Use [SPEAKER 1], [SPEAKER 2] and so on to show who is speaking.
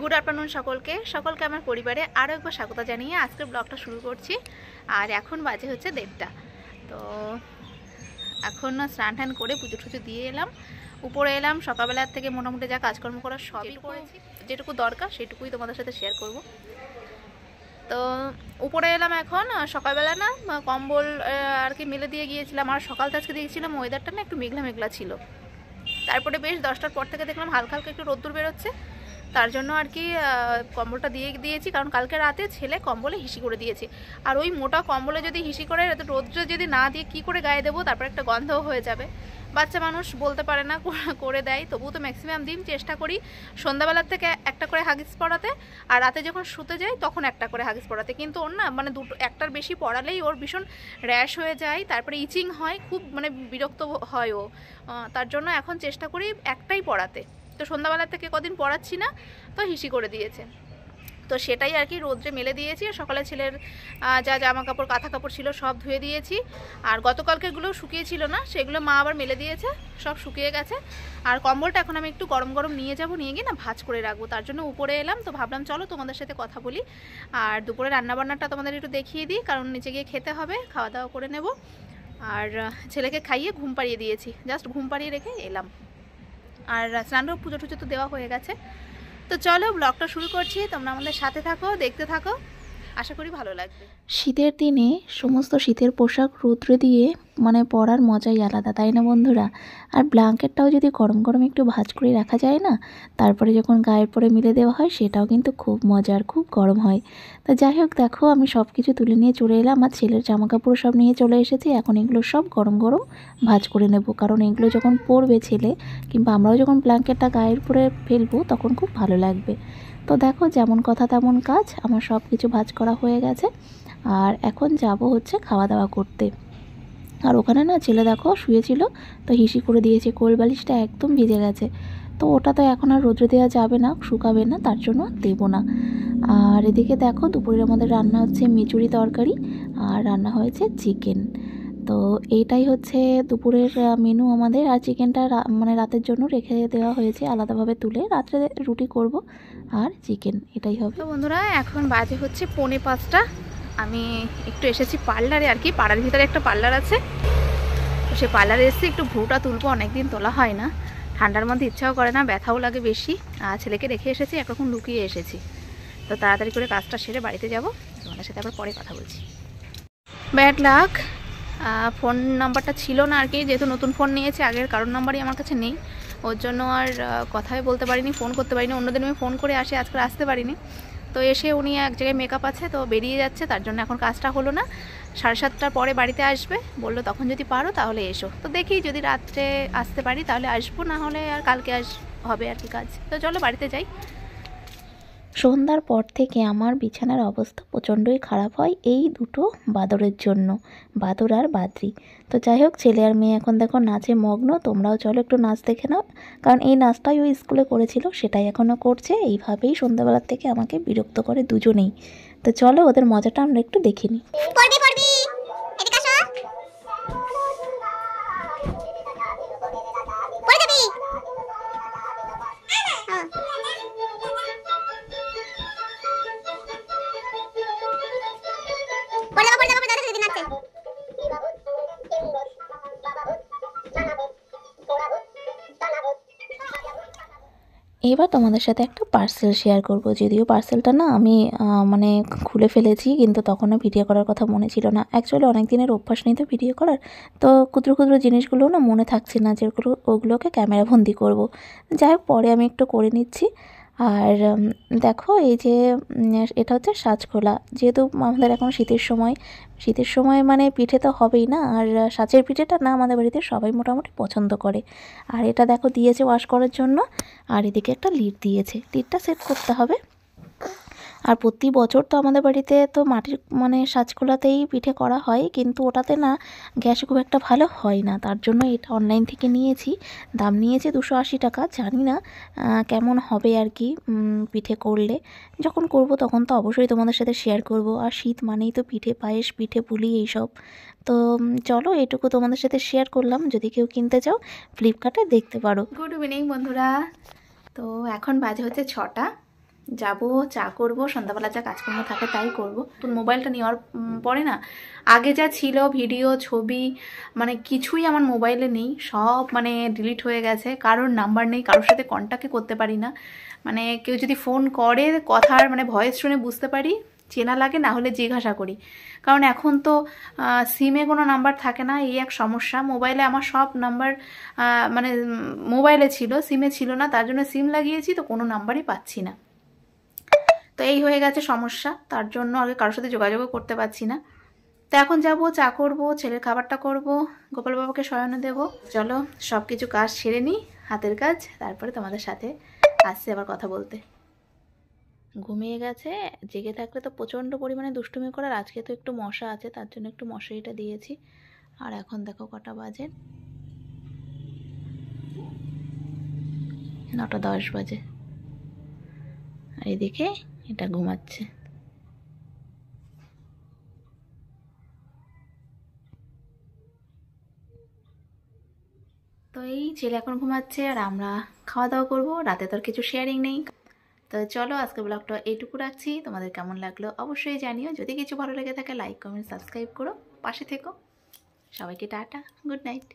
[SPEAKER 1] Good afternoon সকলকে আমার পরিবারে আরও একবার স্বাগত জানিয়ে আজকের ব্লগটা শুরু করছি। আর এখন বাজে হচ্ছে 1:30। তো এখন স্নান টান করে পুজো টুজো দিয়ে এলাম, উপরে এলাম। সকালবেলার থেকে মোটামুটি যা কাজকর্ম করার সবই করেছি, যেটুকু দরকার সেটুকুই তোমাদের সাথে শেয়ার করব। তো উপরে এলাম এখন। সকালবেলা না কম্বল আর কি মেলে দিয়ে গিয়েছিলাম, আর সকালটা আজকে দেখছিলাম ওয়েদারটা না একটু মেঘলা মেঘলা ছিল। তারপরে বেশ 10টার পর থেকে দেখলাম হালকা হালকা একটু রোদ্দুর বেরোচ্ছে, তার জন্য আর কি কম্বলটা দিয়ে দিয়েছি। কারণ কালকে রাতে ছেলে কম্বলে হিসি করে দিয়েছি, আর ওই মোটা কম্বলে যদি হিসি করে রোদ্রে যদি না দিয়ে কি করে গায়ে দেবো, তারপর একটা গন্ধও হয়ে যাবে। বাচ্চা মানুষ বলতে পারে না, করে দেয়। তবুও তো ম্যাক্সিমাম দিন চেষ্টা করি সন্ধ্যাবেলার থেকে একটা করে হাগিস পরাতে, আর রাতে যখন শুতে যাই তখন একটা করে হাগিস পরাতে। কিন্তু ওর না মানে একটার বেশি পরালেই ওর ভীষণ র্যাশ হয়ে যায়, তারপরে ইচিং হয়, খুব মানে বিরক্ত হয় ও। তার জন্য এখন চেষ্টা করি একটাই পরাতে। তো সন্ধ্যাবেলার থেকে কদিন পড়াচ্ছি না, তো হিসি করে দিয়েছে। তো সেটাই আর কি রোদ্রে মেলে দিয়েছি। সকালে ছেলের যা জামা কাপড় কাঁথা কাপড় ছিল সব ধুয়ে দিয়েছি, আর গতকালকেগুলো শুকিয়েছিল না, সেগুলো মা আবার মেলে দিয়েছে, সব শুকিয়ে গেছে। আর কম্বলটা এখন আমি একটু গরম গরম নিয়ে যাব, নিয়ে গিয়ে না ভাঁজ করে রাখবো। তার জন্য উপরে এলাম। তো ভাবলাম চলো তোমাদের সাথে কথা বলি, আর দুপুরে রান্নাবান্নাটা তোমাদের একটু দেখিয়ে দিই, কারণ নিচে গিয়ে খেতে হবে, খাওয়া দাওয়া করে নেব। আর ছেলেকে খাইয়ে ঘুম পাড়িয়ে দিয়েছি, জাস্ট ঘুম পাড়িয়ে রেখে এলাম। আর স্নানও পুজো টুজো তো দেওয়া হয়ে গেছে। তো চলো ব্লগটা শুরু করছি, তোমরা আমাদের সাথে থাকো, দেখতে থাকো, আশা করি ভালো লাগবে।
[SPEAKER 2] শীতের দিনে সমস্ত শীতের পোশাক রৌদ্রে দিয়ে মানে পরার মজাই আলাদা, তাই না বন্ধুরা? আর ব্ল্যাঙ্কেটটাও যদি গরম গরম একটু ভাঁজ করে রাখা যায় না, তারপরে যখন গায়ের পরে মিলে দেওয়া হয়, সেটাও কিন্তু খুব মজার, খুব গরম হয়। তা যাই হোক, দেখো আমি সব কিছু তুলে নিয়ে চলে এলাম, আর ছেলের জামা কাপড় সব নিয়ে চলে এসেছি। এখন এগুলো সব গরম গরম ভাঁজ করে নেব, কারণ এগুলো যখন পরবে ছেলে, কিংবা আমরাও যখন ব্ল্যাঙ্কেটটা গায়ের পরে ফেলবো, তখন খুব ভালো লাগবে। তো দেখো, যেমন কথা তেমন কাজ, আমার সব কিছু ভাঁজ করা হয়ে গেছে। আর এখন যাব হচ্ছে খাওয়া দাওয়া করতে। আর ওখানে না ছেলে দেখো শুয়েছিল, তো হিসি করে দিয়েছে, কোল বালিশটা একদম ভিজে গেছে। তো ওটা তো এখন আর রোদ্রে দেওয়া যাবে না, শুকাবে না, তার জন্য দেবো না। আর এদিকে দেখো দুপুরের আমাদের রান্না হচ্ছে মিচুরি তরকারি, আর রান্না হয়েছে চিকেন। তো এইটাই হচ্ছে দুপুরের মেনু আমাদের। আর চিকেনটা মানে রাতের জন্য রেখে দেওয়া হয়েছে আলাদাভাবে তুলে, রাত্রে রুটি করব, আর চিকেন এটাই হবে।
[SPEAKER 1] তো বন্ধুরা এখন বাজে হচ্ছে 4:45। আমি একটু এসেছি পার্লারে আর কি, পাড়ার ভিতরে একটা পার্লার আছে, তো সে পার্লারে এসে একটু ভ্রুটা তুলবো, অনেকদিন তোলা হয় না। ঠান্ডার মধ্যে ইচ্ছাও করে না, ব্যথাও লাগে বেশি। আর ছেলেকে রেখে এসেছি, একরকম লুকিয়ে এসেছি। তো তাড়াতাড়ি করে কাজটা সেরে বাড়িতে যাব, তোমাদের সাথে আবার পরে কথা বলছি। ব্যাড লাক, ফোন নাম্বারটা ছিল না আর কি, যেহেতু নতুন ফোন নিয়েছে, আগের কারোর নাম্বারই আমার কাছে নেই, ওর জন্য আর কথাই বলতে পারিনি, ফোন করতে পারিনি। অন্যদিন আমি ফোন করে আসি, আজকে আসতে পারিনি। তো এসে উনি এক জায়গায় মেকআপ আছে, তো বেরিয়ে যাচ্ছে, তার জন্য এখন কাজটা হলো না। 7:30টার পরে বাড়িতে আসবে বললো, তখন যদি পারো তাহলে এসো। তো দেখি যদি রাত্রে আসতে পারি তাহলে আসবো, না হলে আর কালকে হবে আর কি কাজ। তো চলো বাড়িতে যাই।
[SPEAKER 2] সন্ধ্যার পর থেকে আমার বিছানার অবস্থা প্রচণ্ডই খারাপ হয় এই দুটো বাদরের জন্য, বাদর আর বাদরি। তো যাই হোক, ছেলে আর মেয়ে এখন দেখো নাচে মগ্ন। তোমরাও চলো একটু নাচ দেখে নাও, কারণ এই নাচটাই ওই স্কুলে করেছিল, সেটাই এখনও করছে। এইভাবেই সন্ধ্যাবেলার থেকে আমাকে বিরক্ত করে দুজনেই। তো চলো ওদের মজাটা আমরা একটু দেখে নিই। এবার তোমাদের সাথে একটা পার্সেল শেয়ার করব, যদিও পার্সেলটা না আমি মানে খুলে ফেলেছি, কিন্তু তখনও ভিডিও করার কথা মনে ছিল না। অ্যাকচুয়ালি অনেক দিনের অভ্যাস নেই তো ভিডিও করার, তো ক্ষুদ্র ক্ষুদ্র জিনিসগুলো না মনে থাকছে না, যেগুলো ওগুলোকে ক্যামেরা বন্দি করব। যাই হোক, পরে আমি একটু করে নিচ্ছি। আর দেখো এই যে এটা হচ্ছে সাজখোলা, যেহেতু আমাদের এখন শীতের সময় মানে পিঠে তো হবেই না, আর সাজের পিঠেটা না আমাদের বাড়িতে সবাই মোটামুটি পছন্দ করে। আর এটা দেখো দিয়েছে ওয়াশ করার জন্য, আর এদিকে একটা লিড দিয়েছে, লিডটা সেট করতে হবে। আর প্রতি বছর তো আমাদের বাড়িতে তো মাটির মানে সাজখোলাতেই পিঠে করা হয়, কিন্তু ওটাতে না গ্যাস খুব একটা ভালো হয় না, তার জন্য এটা অনলাইন থেকে নিয়েছি। দাম নিয়েছে 280 টাকা। জানি না কেমন হবে আর কি পিঠে করলে। যখন করব তখন তো অবশ্যই তোমাদের সাথে শেয়ার করব। আর শীত মানেই তো পিঠে পায়েস, পিঠে পুলি এইসব। তো চলো এটুকু তোমাদের সাথে শেয়ার করলাম, যদি কেউ কিনতে চাও ফ্লিপকার্টে দেখতে পারো।
[SPEAKER 1] গুড ইভিনিং বন্ধুরা। তো এখন বাজে হচ্ছে 6টা। যাব, চা করব, সন্ধ্যাবেলা যা কাজকর্ম থাকে তাই করব। তো মোবাইলটা নেওয়ার পরে না, আগে যা ছিল ভিডিও ছবি মানে কিছুই আমার মোবাইলে নেই, সব মানে ডিলিট হয়ে গেছে। কারোর নাম্বার নেই, কারোর সাথে কন্ট্যাক্টই করতে পারি না। মানে কেউ যদি ফোন করে কথার মানে ভয়েস শুনে বুঝতে পারি, চেনা লাগে, না হলে জিজ্ঞাসা করি। কারণ এখন তো সিমে কোনো নাম্বার থাকে না, এই এক সমস্যা। মোবাইলে আমার সব নাম্বার মানে মোবাইলে ছিল, সিমে ছিল না, তার জন্য সিম লাগিয়েছি তো কোনো নাম্বারই পাচ্ছি না। তো এই হয়ে গেছে সমস্যা, তার জন্য আগে কারোর সাথে যোগাযোগও করতে পারছি না। তো এখন যাব, চা করব, ছেলের খাবারটা করব, গোপাল বাবাকে শয়নে দেব। চলো সব কিছু কাজ সেরে নিই, হাতের কাজ, তারপরে তোমাদের সাথে আসছে আবার কথা বলতে। ঘুমিয়ে গেছে, জেগে থাকলে তো প্রচণ্ড পরিমাণে দুষ্টুমি করার। আজকে তো একটু মশা আছে, তার জন্য একটু মশারিটা দিয়েছি। আর এখন দেখো কটা বাজে, 9:10 বাজে। আর এদিকে এটা ঘুমাচ্ছে। তো এই ছেলে এখন ঘুমাচ্ছে আর আমরা খাওয়া দাওয়া করবো। রাতে তো আর কিছু শেয়ারিং নেই। তো চলো আজকে ব্লগটা এইটুকু রাখছি। তোমাদের কেমন লাগলো অবশ্যই জানিও। যদি কিছু ভালো লেগে থাকে লাইক কমেন্ট সাবস্ক্রাইব করো, পাশে থেকো। সবাইকে টাটা, গুড নাইট।